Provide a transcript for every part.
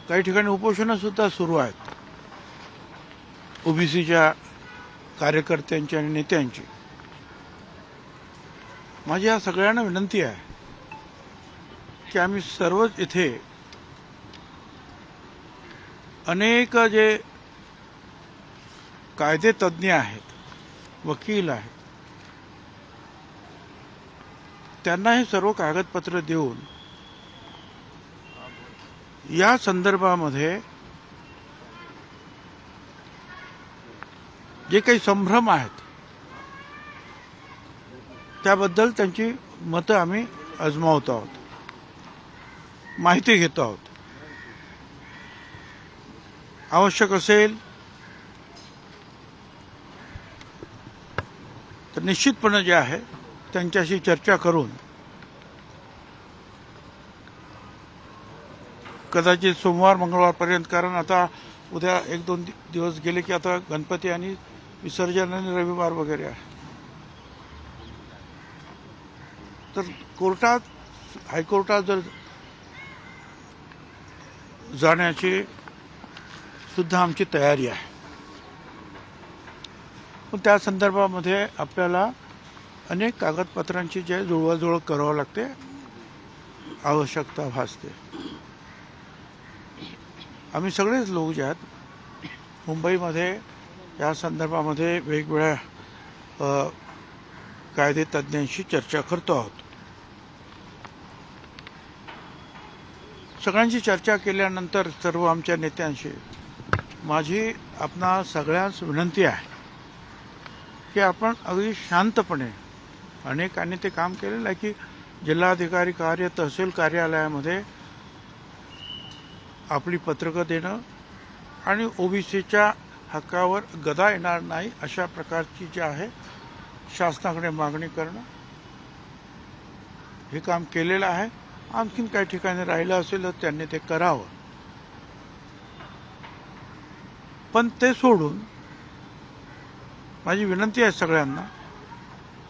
काही ठिकाणी उपोषणंसुद्धा सुरू आहेत ओबीसीच्या कार्यकर्त्यांची आणि नेत्यांची. माझी या सगळ्यांना विनंती आहे की आम्ही सर्वच इथे अनेक जे कायदे तज्ज्ञ आहेत, वकील आहेत, त्यांना हे सर्व कागदपत्र देऊन या संदर्भामध्ये जे काही संभ्रम आहेत त्याबद्दल त्यांची मतं आम्ही अजमावत आहोत, माहिती घेतो आहोत. आवश्यक असेल तर निश्चितपणे जे आहे त्यांच्याशी चर्चा करून कदाचित सोमवार मंगळवारपर्यंत, कारण आता उद्या 1-2 दिवस गेले की आता गणपती आणि विसर्जन आणि रविवार वगैरे आहे, तर कोर्टात, हायकोर्टात जर जाण्याची सुद्धा आमची तयारी आहे. पण त्या संदर्भामध्ये आपल्याला अनेक कागदपत्रांची जे जुळवाजुळव करावं लागते, आवश्यकता भासते. आम्ही सगळेच लोक जे आहेत मुंबईमध्ये या संदर्भामध्ये वेगवेगळ्या कायदे तज्ज्ञांशी चर्चा करतो आहोत. सगळ्यांची चर्चा केल्यानंतर सर्व आमच्या नेत्यांशी माझी आपणा सगळ्यांस विनंती आहे की आपण अगदी शांतपणे, अनेकांनी ते काम केलेलं आहे की जिल्हाधिकारी कार्य, तहसील कार्यालयामध्ये आपली पत्रकं देणं आणि ओबीसीच्या हक्कावर गदा येणार नाही अशा प्रकारची जी आहे शासनाकडे मागणी करणं, हे काम केलेलं आहे. आणखीन काही ठिकाणी राहिलं असेल तर त्यांनी ते करावं. पण ते सोडून माझी विनंती आहे सगळ्यांना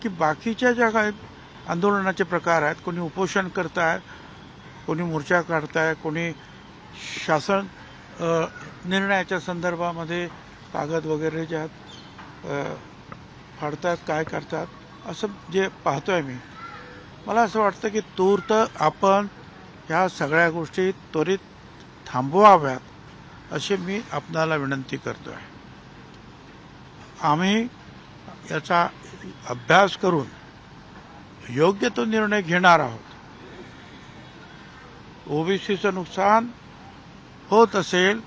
की बाकीच्या ज्या काही आंदोलनाचे प्रकार आहेत, कोणी उपोषण करतायत, कोणी मोर्चा काढताय, कोणी शासन निर्णयाच्या संदर्भामध्ये कागद वगैरे जे आहेत फाडतात, काय करतात, असं जे पाहतोय मी, मला असं वाटतं की तूर्त आपण ह्या सगळ्या गोष्टी त्वरित थांबवाव्यात अशी मी आपणाला विनंती करतो आहे. आम्ही याचा अभ्यास करून योग्य तो निर्णय घेणार आहोत. ओबीसीचं नुकसान होत असेल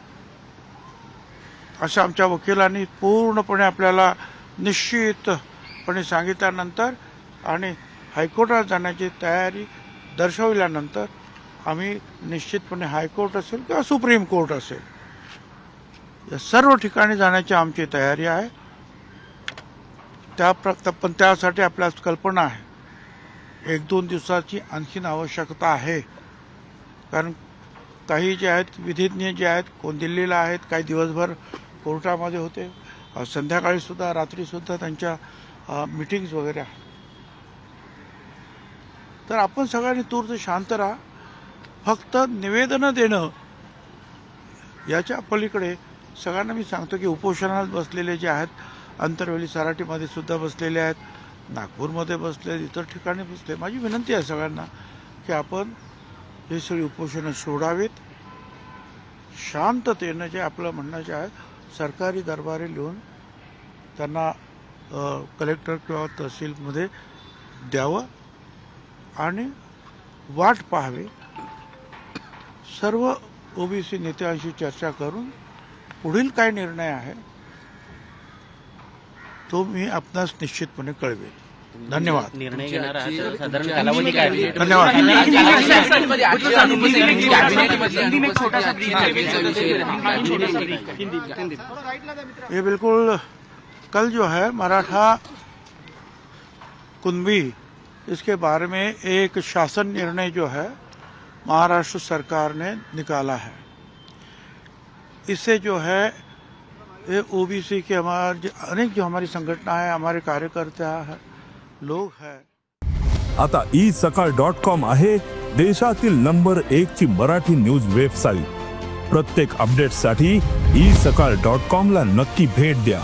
असं आमच्या वकिलांनी पूर्णपणे आपल्याला निश्चितपणे सांगितल्यानंतर आणि हायकोर्टात जाण्याची तयारी दर्शवल्यानंतर आम्ही निश्चितपणे हायकोर्ट असेल किंवा सुप्रीम कोर्ट असेल, या सर्व ठिकाणी जाण्याची आमची तयारी आहे. पण त्यासाठी आपल्याला कल्पना आहे 1-2 दिवसाची आणखीन आवश्यकता आहे. कारण काही जे आहेत विधिज्ञ जे आहेत, कोण दिल्लीला आहेत, काही दिवसभर कोर्टामध्ये होते, संध्याकाळीसुद्धा, रात्रीसुद्धा त्यांच्या मीटिंग्स वगैरे आहेत. तर आपण सगळ्यांनी तूर्त शांत राहा. फक्त निवेदनं देणं याच्या पलीकडे सगळ्यांना मी सांगतो की उपोषणात बसलेले जे आहेत, अंतरवेली सराटीमध्ये सुद्धा बसलेले आहेत, नागपूरमध्ये बसले, इतर ठिकाणी बसले, माझी विनंती आहे सगळ्यांना की आपण हे सगळी उपोषणं सोडावीत. शांततेनं जे आपलं म्हणणं जे आहे सरकारी दरबारी लिहून त्यांना कलेक्टर किंवा तहसीलमध्ये द्यावं आणि वाट पाहावी. सर्व ओबीसी नेत्यांशी चर्चा करून पुढील काय निर्णय आहे तो मी आपणास निश्चितपणे कळवेल. धन्यवाद. निर्णय घेणार आहात साधारण कालावधी काय? धन्यवाद. ये बिल्कुल कल जो है मराठा कुंभी, इसके बारे में एक शासन निर्णय जो है महाराष्ट्र सरकार ने निकाला है. इससे जो है ये ओबीसी के हमारे अनेक जो हमारी संगठना है, हमारे कार्यकर्ता है, लोग हैं. आता isakal.com आहे देशातील नंबर 1 ची मराठी न्यूज वेबसाईट. प्रत्येक अपडेटसाठी isakal.com ला नक्की भेट द्या.